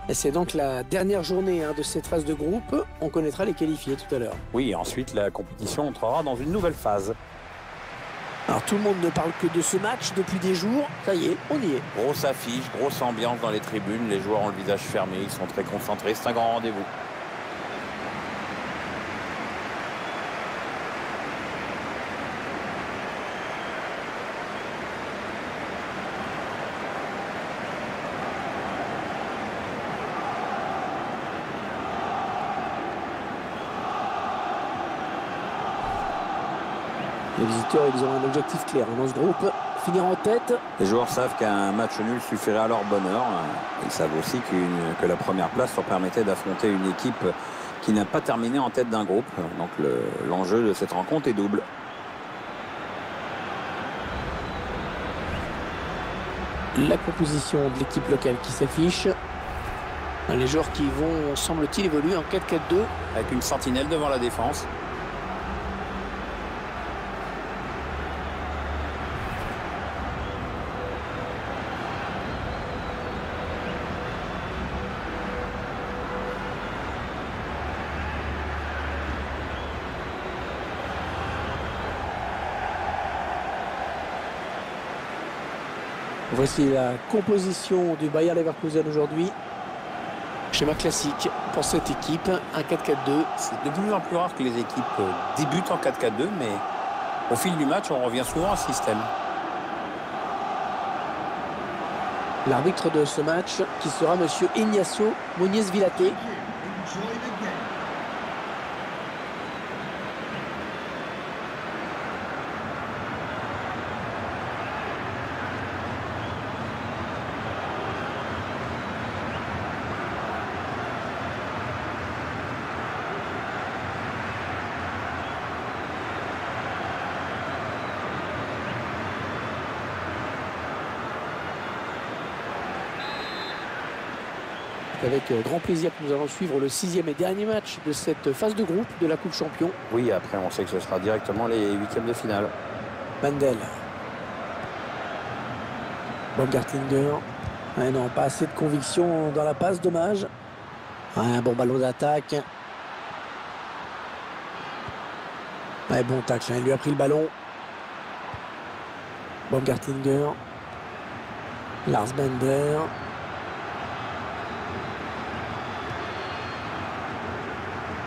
Et c'est donc la dernière journée de cette phase de groupe. On connaîtra les qualifiés tout à l'heure. Oui, ensuite la compétition entrera dans une nouvelle phase. Alors tout le monde ne parle que de ce match depuis des jours. Ça y est, on y est. Grosse affiche, grosse ambiance dans les tribunes. Les joueurs ont le visage fermé, ils sont très concentrés. C'est un grand rendez-vous. Les visiteurs, ils ont un objectif clair dans ce groupe, finir en tête. Les joueurs savent qu'un match nul suffirait à leur bonheur. Ils savent aussi que la première place leur permettait d'affronter une équipe qui n'a pas terminé en tête d'un groupe. Donc l'enjeu de cette rencontre est double. La composition de l'équipe locale qui s'affiche. Les joueurs qui vont, semble-t-il, évoluer en 4-4-2. Avec une sentinelle devant la défense. Voici la composition du Bayer Leverkusen aujourd'hui. Schéma classique pour cette équipe, un 4-4-2. C'est de plus en plus rare que les équipes débutent en 4-4-2, mais au fil du match, on revient souvent à ce système. L'arbitre de ce match qui sera monsieur Ignacio Muñiz-Vilaté. Avec grand plaisir que nous allons suivre le 6e et dernier match de cette phase de groupe de la Coupe Champion. Oui, après on sait que ce sera directement les huitièmes de finale. Mandel. Baumgartlinger. Ouais, non, pas assez de conviction dans la passe, dommage. Ouais, un bon ballon d'attaque. Ouais, bon tacle, il lui a pris le ballon. Baumgartlinger. Lars Bender.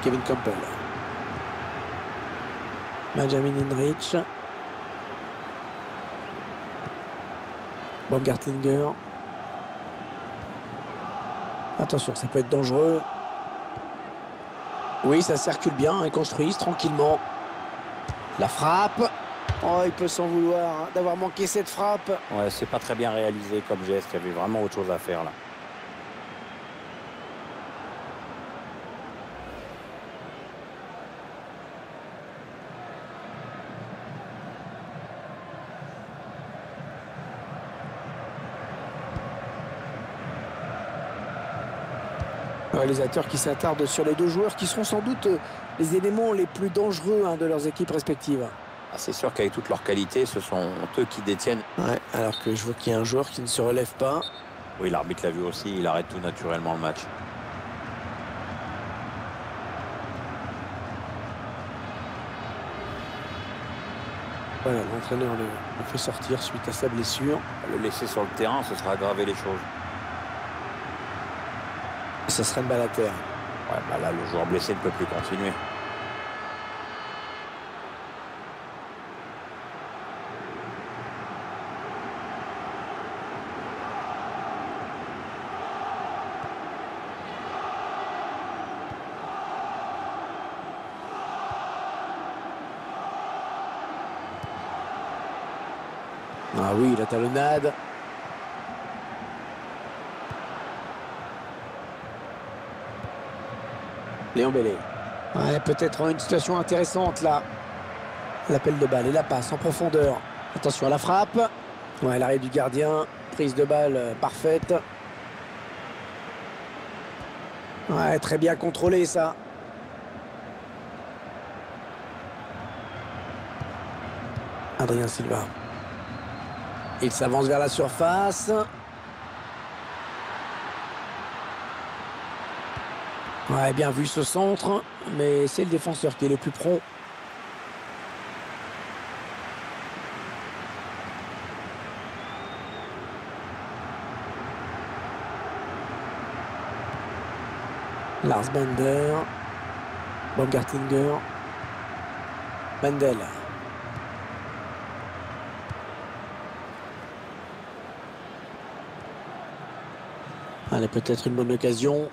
Kevin Campbell. Benjamin Hinrich. Baumgartlinger. Attention, ça peut être dangereux. Oui, ça circule bien, ils construisent tranquillement. La frappe. Oh, il peut s'en vouloir d'avoir manqué cette frappe. Ouais, c'est pas très bien réalisé comme geste. Il y avait vraiment autre chose à faire là. Le réalisateur qui s'attarde sur les deux joueurs qui seront sans doute les éléments les plus dangereux de leurs équipes respectives. Ah, c'est sûr qu'avec toutes leurs qualités, ce sont eux qui détiennent. Ouais, alors que je vois qu'il y a un joueur qui ne se relève pas. Oui, l'arbitre l'a vu aussi, il arrête tout naturellement le match. Voilà, l'entraîneur le fait sortir suite à sa blessure. Le laisser sur le terrain, ce sera aggraver les choses. Ça serait une balle à terre. Ouais, bah là, le joueur blessé ne peut plus continuer. Ah oui, la talonnade. Léon Bellé. Ouais, peut-être une situation intéressante là. L'appel de balle et la passe en profondeur. Attention à la frappe. Ouais, l'arrêt du gardien. Prise de balle parfaite. Ouais, très bien contrôlé ça. Adrien Silva. Il s'avance vers la surface. Ouais, bien vu ce centre, mais c'est le défenseur qui est le plus prompt. Lars Bender, Baumgartlinger, Mendel. Allez, peut-être une bonne occasion.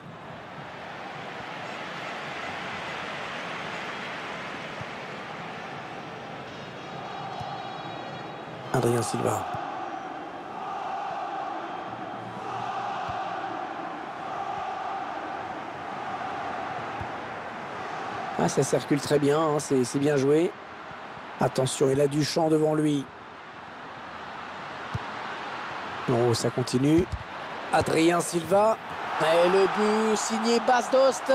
Adrien Silva. Ah, ça circule très bien, hein, c'est bien joué. Attention, il a du champ devant lui. Oh, ça continue. Adrien Silva. Et le but signé Bas Dost.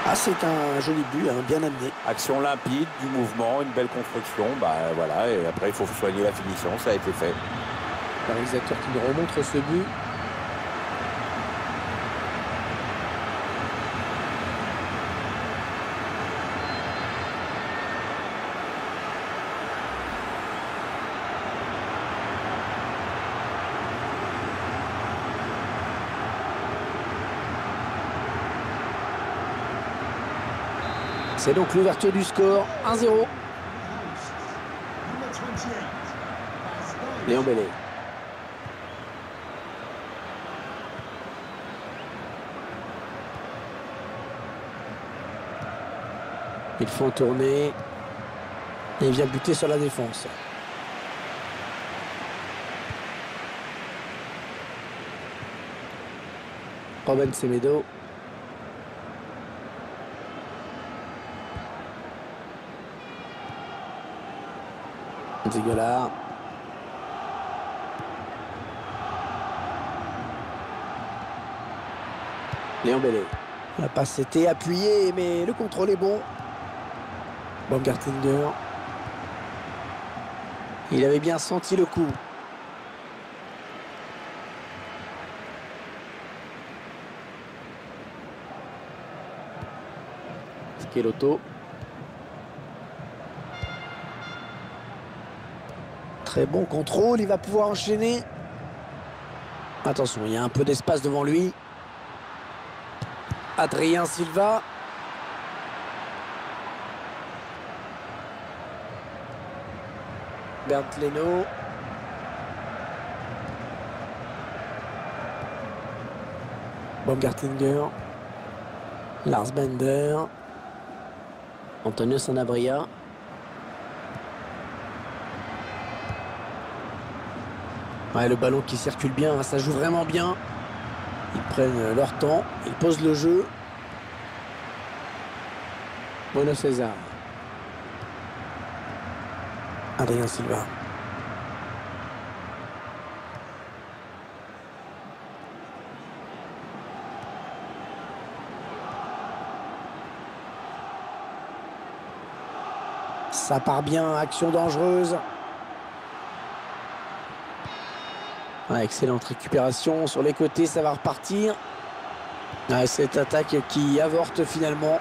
Ah, c'est un joli but, hein, bien amené. Action limpide, du mouvement, une belle construction. Bah voilà, et après il faut soigner la finition, ça a été fait. Le réalisateur qui nous remontre ce but. C'est donc l'ouverture du score, 1-0. Léon Bellet. Il faut tourner. Et il vient buter sur la défense. Robben Semedo. Zigola. Léon Bellet. La passe était appuyée, mais le contrôle est bon. Baumgartlinger. Il avait bien senti le coup. Schelotto. Très bon contrôle, il va pouvoir enchaîner. Attention, il y a un peu d'espace devant lui. Adrien Silva. Bernd Leno. Baumgartlinger. Lars Bender. Antonio Sanabria. Ouais, le ballon qui circule bien, ça joue vraiment bien. Ils prennent leur temps, ils posent le jeu. Bruno César. Adrien Silva. Ça part bien, action dangereuse. Ah, excellente récupération sur les côtés, ça va repartir. Ah, cette attaque qui avorte finalement.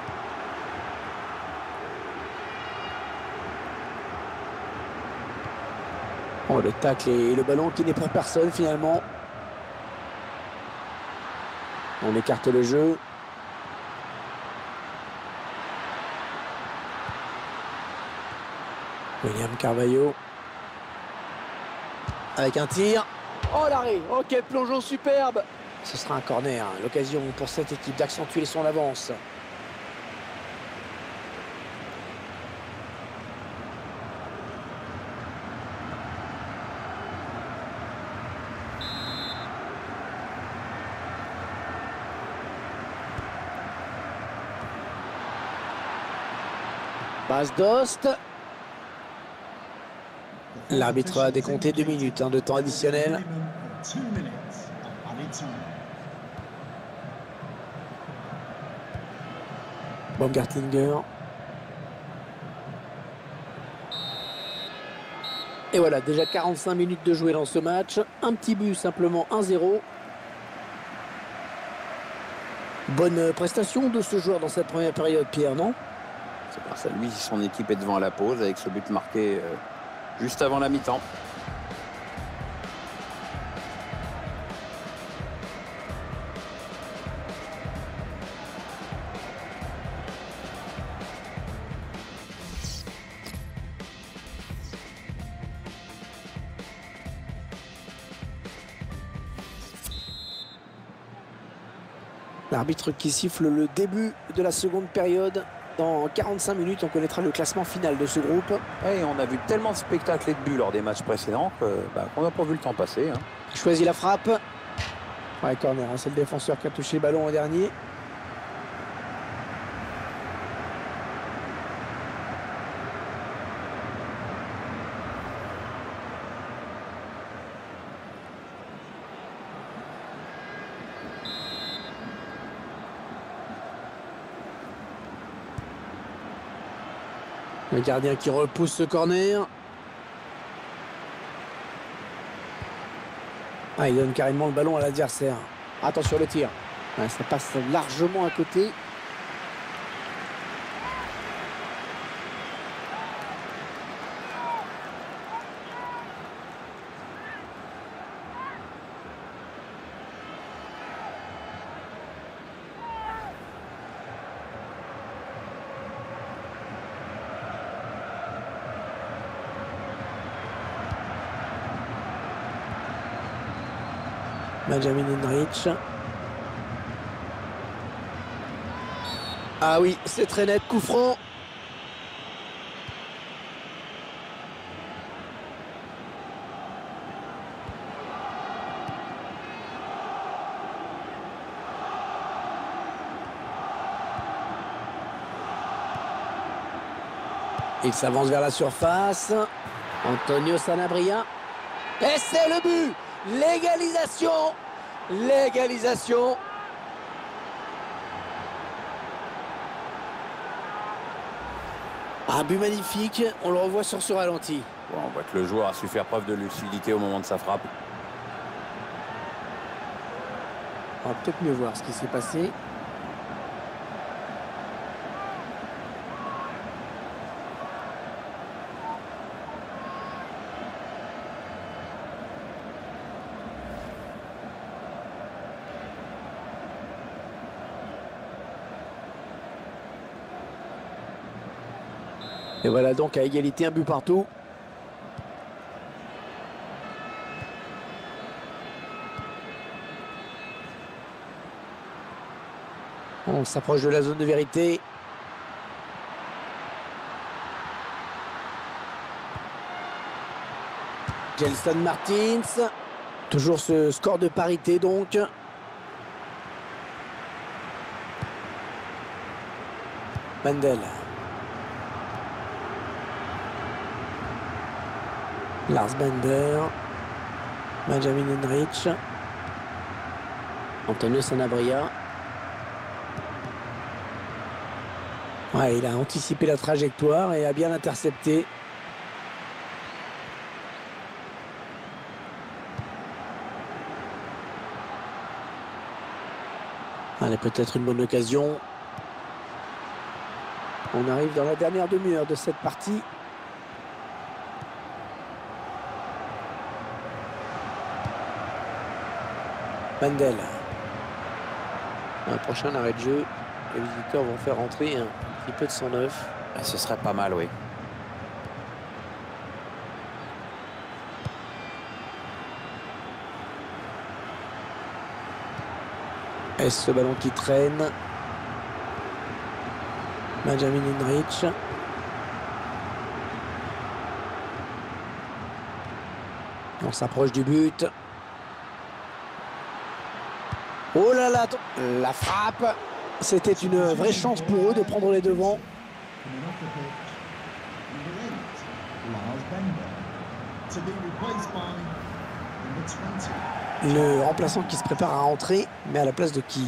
Oh, le tacle et le ballon qui n'est pour personne finalement. On écarte le jeu. William Carvalho. Avec un tir. Oh l'arrêt, oh quel plongeon superbe. Ce sera un corner, hein. L'occasion pour cette équipe d'accentuer son avance. Passe Dost. L'arbitre a décompté 2 minutes de temps additionnel. Baumgartlinger. Et voilà, déjà 45 minutes de jouer dans ce match. Un petit but, simplement 1-0. Bonne prestation de ce joueur dans cette première période, Pierre, non? C'est grâce à lui si son équipe est devant à la pause avec ce but marqué juste avant la mi-temps. L'arbitre qui siffle le début de la seconde période. Dans 45 minutes, on connaîtra le classement final de ce groupe. Et on a vu tellement de spectacles et de buts lors des matchs précédents qu'on n'a pas vu le temps passer. Hein. Il choisit la frappe. Ouais, corner, hein, c'est le défenseur qui a touché le ballon en dernier. Le gardien qui repousse ce corner. Ah, il donne carrément le ballon à l'adversaire. Attention le tir. Ouais, ça passe largement à côté. Benjamin Henrich. Ah oui, c'est très net, coup franc. Il s'avance vers la surface. Antonio Sanabria. Et c'est le but! L'égalisation! L'égalisation! Un but magnifique, on le revoit sur ce ralenti. Bon, on voit que le joueur a su faire preuve de lucidité au moment de sa frappe. On va peut-être mieux voir ce qui s'est passé. Et voilà donc à égalité, un but partout. On s'approche de la zone de vérité. Gelson Martins. Toujours ce score de parité donc. Mandel. Lars Bender. Benjamin Henrich. Antonio Sanabria. Ouais, il a anticipé la trajectoire et a bien intercepté. Allez, peut-être une bonne occasion. On arrive dans la dernière demi-heure de cette partie. Mandel. Un prochain arrêt de jeu. Les visiteurs vont faire rentrer un petit peu de sang neuf. Ce serait pas mal, oui. Est-ce ce ballon qui traîne? Benjamin Henrich. On s'approche du but. Oh là là, la frappe. C'était une vraie chance pour eux de prendre les devants. Le remplaçant qui se prépare à rentrer, mais à la place de qui?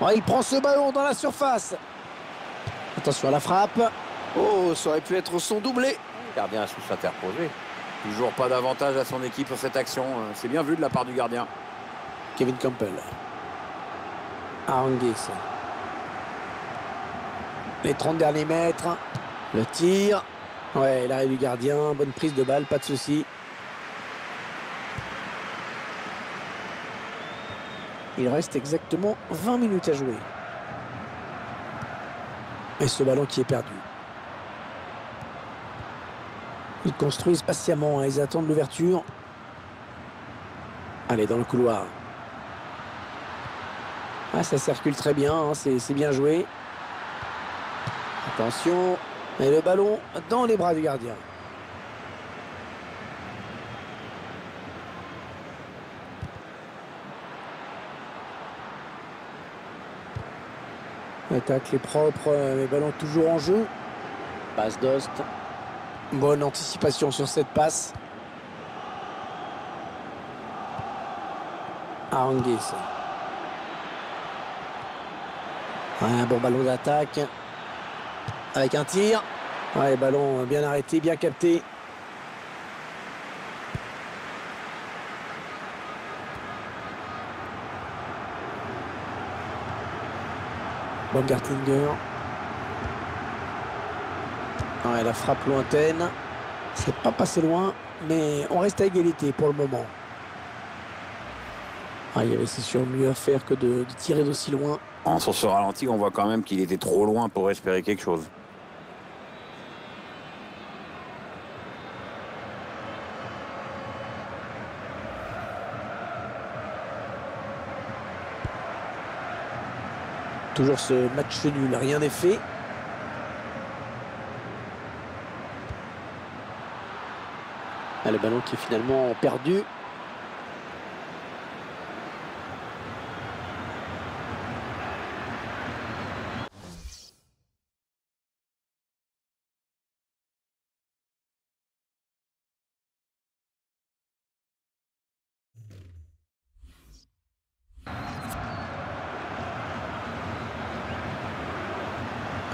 Oh, il prend ce ballon dans la surface. Attention à la frappe. Oh, ça aurait pu être son doublé. Le gardien a su s'interposer. Toujours pas d'avantage à son équipe sur cette action. C'est bien vu de la part du gardien. Kevin Campbell. Arangues. Les 30 derniers mètres. Le tir. Ouais, l'arrêt du gardien. Bonne prise de balle, pas de souci. Il reste exactement 20 minutes à jouer. Et ce ballon qui est perdu. Ils construisent patiemment, hein, ils attendent l'ouverture. Allez, dans le couloir. Ah, ça circule très bien, hein, c'est bien joué. Attention. Et le ballon dans les bras du gardien. L'attaque est propre, les ballons toujours en jeu. Passe d'Ost. Bonne anticipation sur cette passe. Arangues. Un bon ballon d'attaque. Avec un tir. Ouais, ballon bien arrêté, bien capté. Baumgartlinger. Ouais, la frappe lointaine. C'est pas passé loin, mais on reste à égalité pour le moment. Ah, il y avait c'est sûr mieux à faire que de tirer d'aussi loin. Sur ce ralenti, on voit quand même qu'il était trop loin pour espérer quelque chose. Toujours ce match nul, rien n'est fait. Ah, le ballon qui est finalement perdu.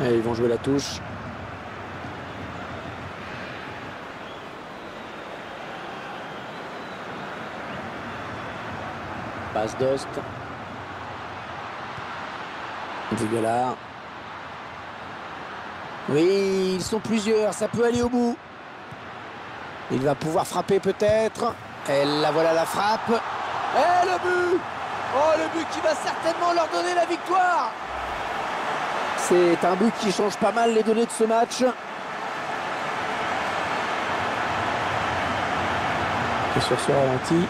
Allez, ils vont jouer la touche. Passe d'Ost. Duguelard. Oui, ils sont plusieurs, ça peut aller au bout. Il va pouvoir frapper peut-être. Et la voilà la frappe. Et le but! Oh, le but qui va certainement leur donner la victoire. C'est un but qui change pas mal les données de ce match. Et sur ce ralenti,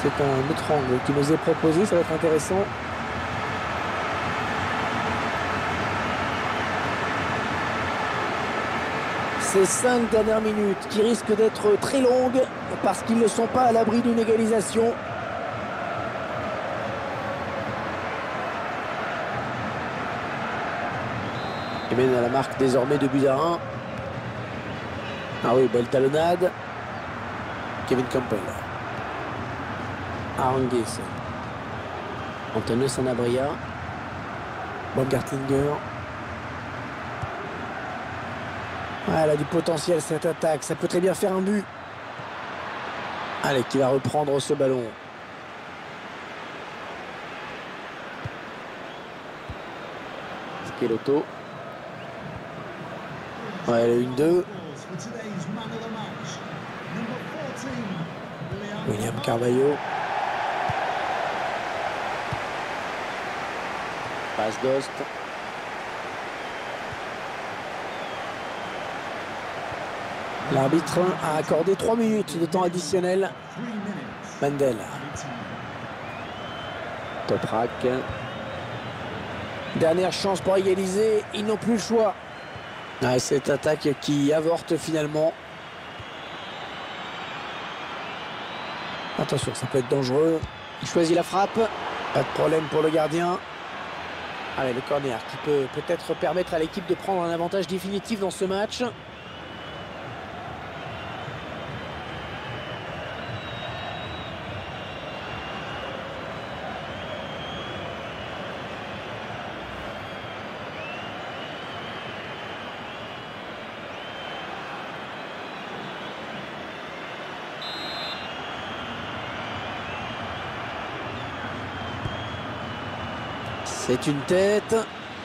c'est un autre angle qui nous est proposé, ça va être intéressant. Ces 5 dernières minutes qui risquent d'être très longues parce qu'ils ne sont pas à l'abri d'une égalisation. Il mène à la marque désormais de but à 1. Ah oui, belle talonnade. Kevin Campbell. Arangues. Antonio Sanabria. Baumgartlinger. Ah, elle a du potentiel cette attaque. Ça peut très bien faire un but. Allez, qui va reprendre ce ballon. Schelotto. Ouais, le 1-2. William Carvalho. Passe d'Ost. L'arbitre a accordé 3 minutes de temps additionnel. Mandel. Toprak. Dernière chance pour égaliser. Ils n'ont plus le choix. Ah, cette attaque qui avorte finalement. Attention, ça peut être dangereux. Il choisit la frappe. Pas de problème pour le gardien. Allez, le corner qui peut peut-être permettre à l'équipe de prendre un avantage définitif dans ce match. C'est une tête.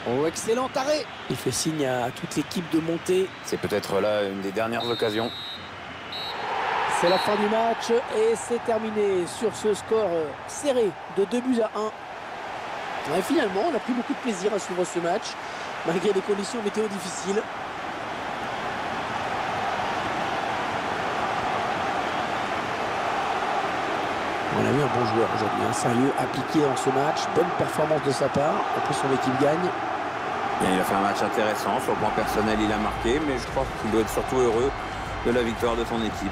Oh, excellent arrêt. Il fait signe à toute l'équipe de monter. C'est peut-être là une des dernières occasions. C'est la fin du match et c'est terminé sur ce score serré de 2-1. Et finalement, on a pris beaucoup de plaisir à suivre ce match, malgré des conditions météo difficiles. On a vu un bon joueur aujourd'hui, un sérieux appliqué dans ce match. Bonne performance de sa part. En plus, son équipe gagne. Et il a fait un match intéressant. Sur le plan personnel, il a marqué, mais je crois qu'il doit être surtout heureux de la victoire de son équipe.